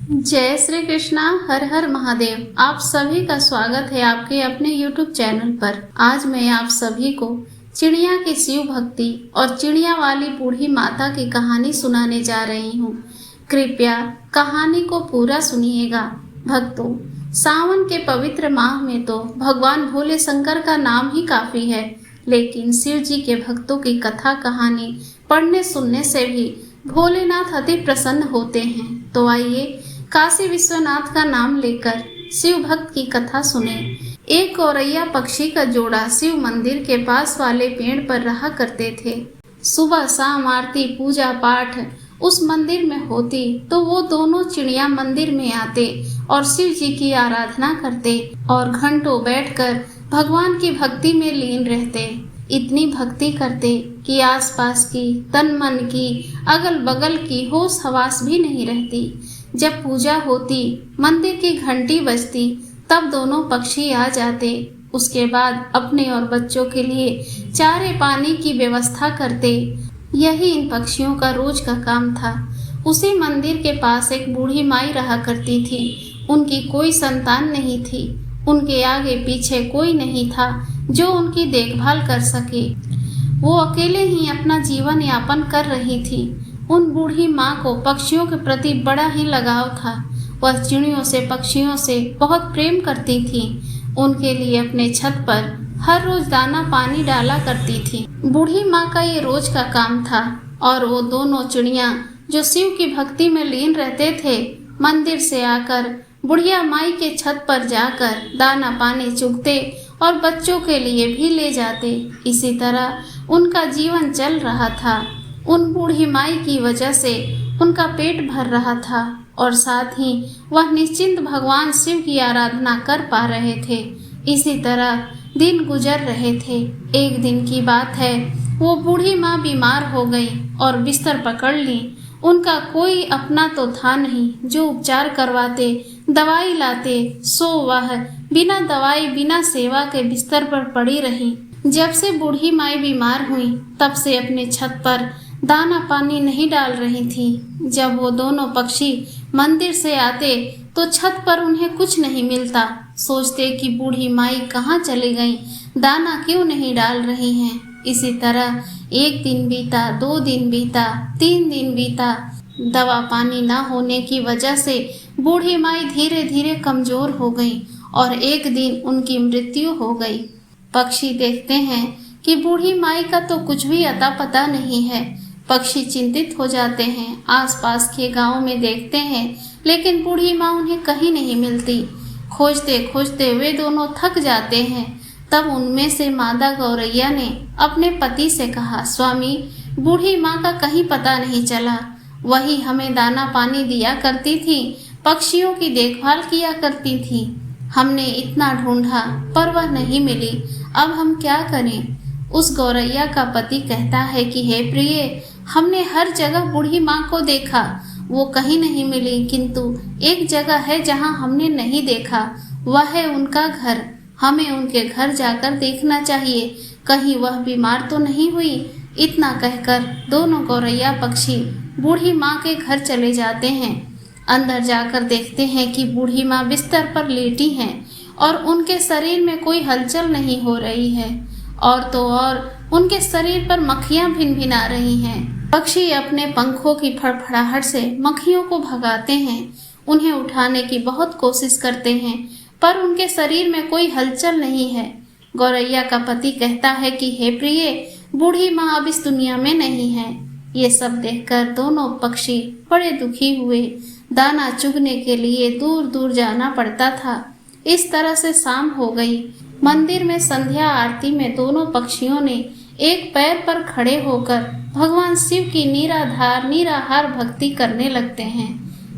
जय श्री कृष्णा। हर हर महादेव। आप सभी का स्वागत है आपके अपने YouTube चैनल पर। आज मैं आप सभी को चिड़िया की शिव भक्ति और चिड़िया वाली बूढ़ी माता की कहानी सुनाने जा रही हूँ। कृपया कहानी को पूरा सुनिएगा। भक्तों, सावन के पवित्र माह में तो भगवान भोले शंकर का नाम ही काफी है, लेकिन शिव जी के भक्तों की कथा कहानी पढ़ने सुनने से भी भोलेनाथ अति प्रसन्न होते हैं। तो आइए काशी विश्वनाथ का नाम लेकर शिव भक्त की कथा सुने। एक गौरैया पक्षी का जोड़ा शिव मंदिर के पास वाले पेड़ पर रहा करते थे। सुबह शाम आरती पूजा पाठ उस मंदिर में होती तो वो दोनों चिड़िया मंदिर में आते और शिव जी की आराधना करते और घंटों बैठकर भगवान की भक्ति में लीन रहते। इतनी भक्ति करते कि आसपास की, तन मन की, अगल बगल की होश हवास भी नहीं रहती। जब पूजा होती, मंदिर की घंटी बजती, तब दोनों पक्षी आ जाते। उसके बाद अपने और बच्चों के लिए चारे पानी की व्यवस्था करते। यही इन पक्षियों का रोज का काम था। उसी मंदिर के पास एक बूढ़ी माई रहा करती थी। उनकी कोई संतान नहीं थी। उनके आगे पीछे कोई नहीं था जो उनकी देखभाल कर सके। वो अकेले ही अपना जीवन यापन कर रही थी। उन बूढ़ी माँ को पक्षियों के प्रति बड़ा ही लगाव था। वह चिड़ियों से, पक्षियों से बहुत प्रेम करती थी। उनके लिए अपने छत पर हर रोज दाना पानी डाला करती थी। बूढ़ी माँ का ये रोज का काम था और वो दोनों चिड़िया जो शिव की भक्ति में लीन रहते थे, मंदिर से आकर बुढ़िया माई के छत पर जाकर दाना पानी चुगते और बच्चों के लिए भी ले जाते। इसी तरह उनका जीवन चल रहा था। उन बूढ़ी माई की वजह से उनका पेट भर रहा था और साथ ही वह निश्चिंत भगवान शिव की आराधना कर पा रहे थे। इसी तरह दिन गुजर रहे थे। एक दिन की बात है, वो बूढ़ी माँ बीमार हो गई और बिस्तर पकड़ ली। उनका कोई अपना तो था नहीं जो उपचार करवाते, दवाई लाते, सो वह बिना दवाई बिना सेवा के बिस्तर पर पड़ी रही। जब से बूढ़ी माई बीमार हुई तब से अपने छत पर दाना पानी नहीं डाल रही थी। जब वो दोनों पक्षी मंदिर से आते तो छत पर उन्हें कुछ नहीं मिलता। सोचते कि बूढ़ी माई कहाँ चली गई, दाना क्यों नहीं डाल रही हैं। इसी तरह एक दिन बीता, 2 दिन बीता, 3 दिन बीता। दवा पानी ना होने की वजह से बूढ़ी माई धीरे धीरे कमजोर हो गई और एक दिन उनकी मृत्यु हो गई। पक्षी देखते हैं कि बूढ़ी माई का तो कुछ भी अता पता नहीं है। पक्षी चिंतित हो जाते हैं। आसपास के गांव में देखते हैं, लेकिन बूढ़ी माँ उन्हें कहीं नहीं मिलती। खोजते खोजते वे दोनों थक जाते हैं। तब उनमें से मादा गौरैया ने अपने पति से कहा, स्वामी, बूढ़ी माँ का कहीं पता नहीं चला। वही हमें दाना पानी दिया करती थी, पक्षियों की देखभाल किया करती थी। हमने इतना ढूंढा पर वह नहीं मिली। अब हम क्या करें? उस गौरैया का पति कहता है कि हे प्रिय, हमने हर जगह बूढ़ी माँ को देखा, वो कहीं नहीं मिली, किंतु एक जगह है जहाँ हमने नहीं देखा, वह है उनका घर। हमें उनके घर जाकर देखना चाहिए, कहीं वह बीमार तो नहीं हुई। इतना कहकर दोनों गौरैया पक्षी बूढ़ी माँ के घर चले जाते हैं। अंदर जाकर देखते हैं कि बूढ़ी माँ बिस्तर पर लेटी हैं और उनके शरीर में कोई हलचल नहीं हो रही है। और तो और उनके शरीर पर मक्खियाँ भिनभिना रही हैं। पक्षी अपने पंखों की फड़फड़ाहट से मक्खियों को भगाते हैं। उन्हें उठाने की बहुत कोशिश करते हैं, पर उनके शरीर में कोई हलचल नहीं है। गौरैया का पति कहता है कि हे प्रिय, बूढ़ी माँ अब इस दुनिया में नहीं है। ये सब देखकर दोनों पक्षी बड़े दुखी हुए। दाना चुगने के लिए दूर दूर जाना पड़ता था। इस तरह से शाम हो गई। मंदिर में संध्या आरती में दोनों पक्षियों ने एक पैर पर खड़े होकर भगवान शिव की निराधार निराहार भक्ति करने लगते हैं।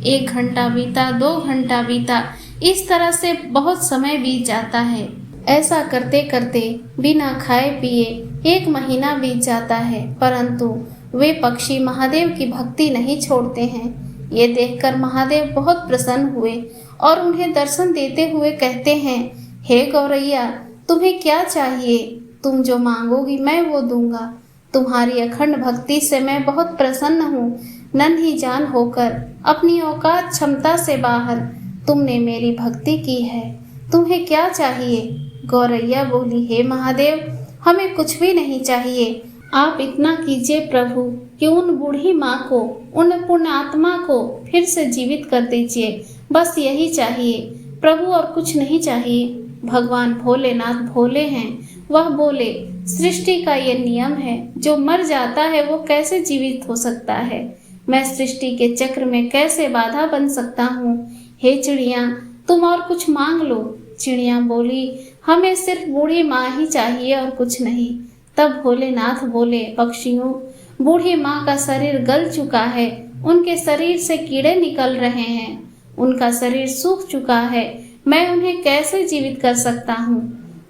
1 घंटा बीता, 2 घंटा बीता, इस तरह से बहुत समय बीत जाता है। ऐसा करते करते बिना खाए पिए 1 महीना बीत जाता है, परंतु वे पक्षी महादेव की भक्ति नहीं छोड़ते हैं। ये देखकर महादेव बहुत प्रसन्न हुए और उन्हें दर्शन देते हुए कहते हैं, हे गौरैया, तुम्हें क्या चाहिए? तुम जो मांगोगी मैं वो दूंगा। तुम्हारी अखंड भक्ति से मैं बहुत प्रसन्न हूँ। नन्ही जान होकर अपनी औकात क्षमता से बाहर तुमने मेरी भक्ति की है। तुम्हें क्या चाहिए? गौरैया बोली, हे महादेव, हमें कुछ भी नहीं चाहिए। आप इतना कीजिए प्रभु कि उन बूढ़ी माँ को, उन पुण्यात्मा को फिर से जीवित कर दीजिए। बस यही चाहिए प्रभु, और कुछ नहीं चाहिए। भगवान भोलेनाथ भोले हैं। वह बोले, सृष्टि का ये नियम है, जो मर जाता है वो कैसे जीवित हो सकता है? मैं सृष्टि के चक्र में कैसे बाधा बन सकता हूँ? हे चिड़िया, तुम और कुछ मांग लो। चिड़िया बोली, हमें सिर्फ बूढ़ी माँ ही चाहिए और कुछ नहीं। तब भोलेनाथ बोले, पक्षियों, बूढ़ी माँ का शरीर गल चुका है, उनके शरीर से कीड़े निकल रहे हैं, उनका शरीर सूख चुका है, मैं उन्हें कैसे जीवित कर सकता हूँ?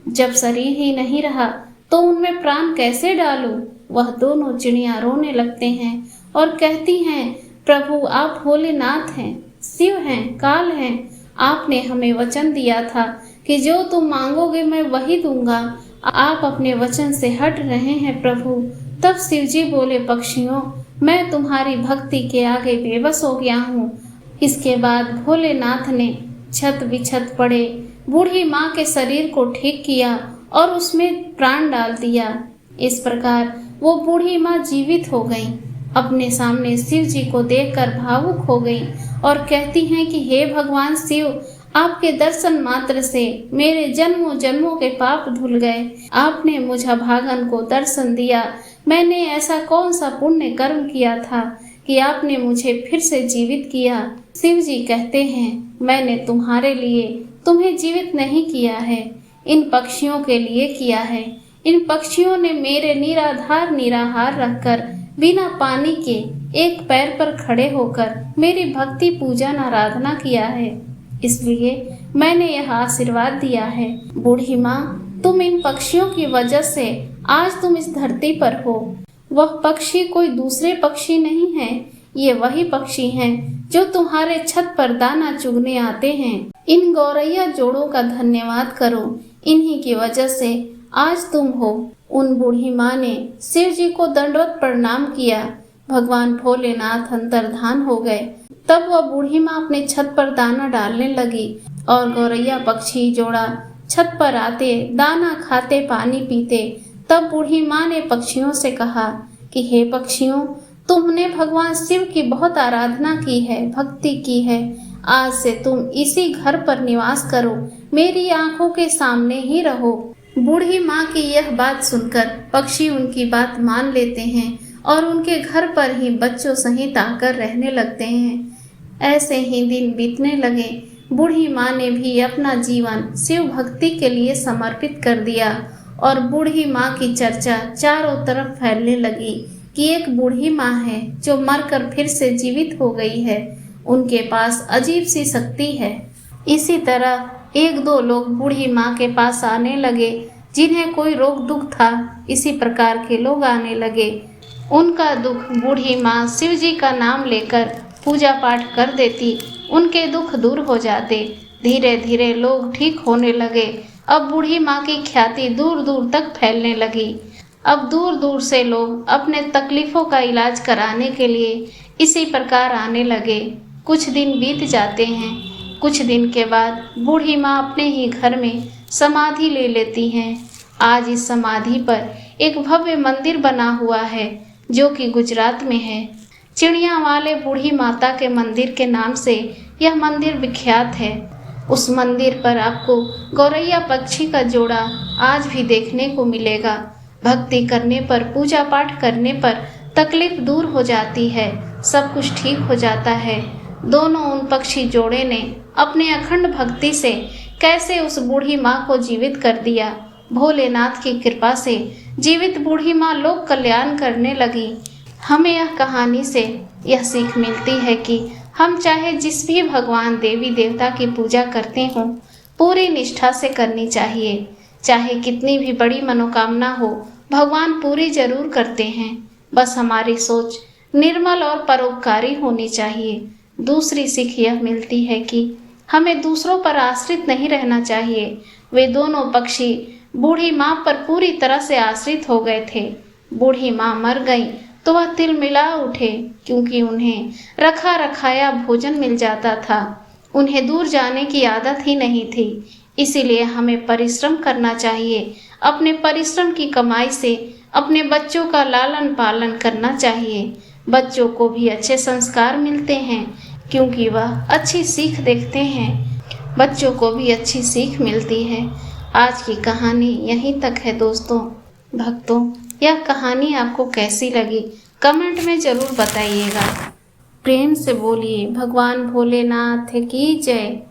जब शरीर ही नहीं रहा तो उनमें प्राण कैसे डालूं? वह दोनों चिड़िया रोने लगते हैं और कहती हैं, प्रभु आप भोलेनाथ हैं, शिव हैं, काल हैं। आपने हमें वचन दिया था कि जो तुम मांगोगे मैं वही दूंगा। आप अपने वचन से हट रहे हैं प्रभु। तब शिवजी बोले, पक्षियों, मैं तुम्हारी भक्ति के आगे बेबस हो गया हूँ। इसके बाद भोलेनाथ ने छत बिछत पड़े बूढ़ी माँ के शरीर को ठीक किया और उसमें प्राण डाल दिया। इस प्रकार वो बूढ़ी माँ जीवित हो गई। अपने सामने शिव जी को देखकर भावुक हो गई और कहती हैं कि हे भगवान शिव, आपके दर्शन मात्र से मेरे जन्मों जन्मों के पाप धुल गए। आपने मुझ भागन को दर्शन दिया। मैंने ऐसा कौन सा पुण्य कर्म किया था कि आपने मुझे फिर से जीवित किया? शिव जी कहते हैं, मैंने तुम्हारे लिए तुम्हें जीवित नहीं किया है, इन पक्षियों के लिए किया है। इन पक्षियों ने मेरे निराधार निराहार रखकर बिना पानी के एक पैर पर खड़े होकर मेरी भक्ति पूजन आराधना किया है, इसलिए मैंने यह आशीर्वाद दिया है। बूढ़ी माँ, तुम इन पक्षियों की वजह से आज तुम इस धरती पर हो। वह पक्षी कोई दूसरे पक्षी नहीं है, ये वही पक्षी हैं जो तुम्हारे छत पर दाना चुगने आते हैं। इन गौरैया जोड़ों का धन्यवाद करो, इन्हीं की वजह से आज तुम हो। उन बूढ़ी माँ ने शिव जी को दंडवत प्रणाम किया। भगवान भोलेनाथ अंतर्धान हो गए। तब वह बूढ़ी माँ अपने छत पर दाना डालने लगी और गौरैया पक्षी जोड़ा छत पर आते, दाना खाते, पानी पीते। तब बूढ़ी माँ ने पक्षियों से कहा कि हे पक्षियों, तुमने भगवान शिव की बहुत आराधना की है, भक्ति की है। आज से तुम इसी घर पर निवास करो, मेरी आंखों के सामने ही रहो। बूढ़ी माँ की यह बात सुनकर पक्षी उनकी बात मान लेते हैं और उनके घर पर ही बच्चों सहित आकर रहने लगते हैं। ऐसे ही दिन बीतने लगे। बूढ़ी माँ ने भी अपना जीवन शिव भक्ति के लिए समर्पित कर दिया और बूढ़ी माँ की चर्चा चारों तरफ फैलने लगी कि एक बूढ़ी माँ है जो मरकर फिर से जीवित हो गई है। उनके पास अजीब सी शक्ति है। इसी तरह एक दो लोग बूढ़ी माँ के पास आने लगे जिन्हें कोई रोग दुख था। इसी प्रकार के लोग आने लगे। उनका दुख बूढ़ी माँ शिव जी का नाम लेकर पूजा पाठ कर देती, उनके दुख दूर हो जाते। धीरे धीरे लोग ठीक होने लगे। अब बूढ़ी माँ की ख्याति दूर दूर तक फैलने लगी। अब दूर दूर से लोग अपने तकलीफ़ों का इलाज कराने के लिए इसी प्रकार आने लगे। कुछ दिन बीत जाते हैं। कुछ दिन के बाद बूढ़ी माँ अपने ही घर में समाधि ले लेती हैं। आज इस समाधि पर एक भव्य मंदिर बना हुआ है जो कि गुजरात में है। चिड़िया वाले बूढ़ी माता के मंदिर के नाम से यह मंदिर विख्यात है। उस मंदिर पर आपको गौरैया पक्षी का जोड़ा आज भी देखने को मिलेगा। भक्ति करने पर, पूजा पाठ करने पर तकलीफ दूर हो जाती है, सब कुछ ठीक हो जाता है। दोनों उन पक्षी जोड़े ने अपने अखंड भक्ति से कैसे उस बूढ़ी माँ को जीवित कर दिया। भोलेनाथ की कृपा से जीवित बूढ़ी माँ लोक कल्याण करने लगी। हमें यह कहानी से यह सीख मिलती है कि हम चाहे जिस भी भगवान देवी देवता की पूजा करते हों, पूरी निष्ठा से करनी चाहिए। चाहे कितनी भी बड़ी मनोकामना हो, भगवान पूरी जरूर करते हैं। बस हमारी सोच निर्मल और परोपकारी होनी चाहिए। दूसरी सीख यह मिलती है कि हमें दूसरों पर आश्रित नहीं रहना चाहिए। वे दोनों पक्षी बूढ़ी माँ पर पूरी तरह से आश्रित हो गए थे। बूढ़ी माँ मर गई तो वह तिलमिला उठे, क्योंकि उन्हें रखा रखाया भोजन मिल जाता था। उन्हें दूर जाने की आदत ही नहीं थी। इसीलिए हमें परिश्रम करना चाहिए। अपने परिश्रम की कमाई से अपने बच्चों का लालन पालन करना चाहिए। बच्चों को भी अच्छे संस्कार मिलते हैं, क्योंकि वह अच्छी सीख देखते हैं। बच्चों को भी अच्छी सीख मिलती है। आज की कहानी यहीं तक है दोस्तों। भक्तों, यह कहानी आपको कैसी लगी कमेंट में ज़रूर बताइएगा। प्रेम से बोलिए भगवान भोलेनाथ की जय।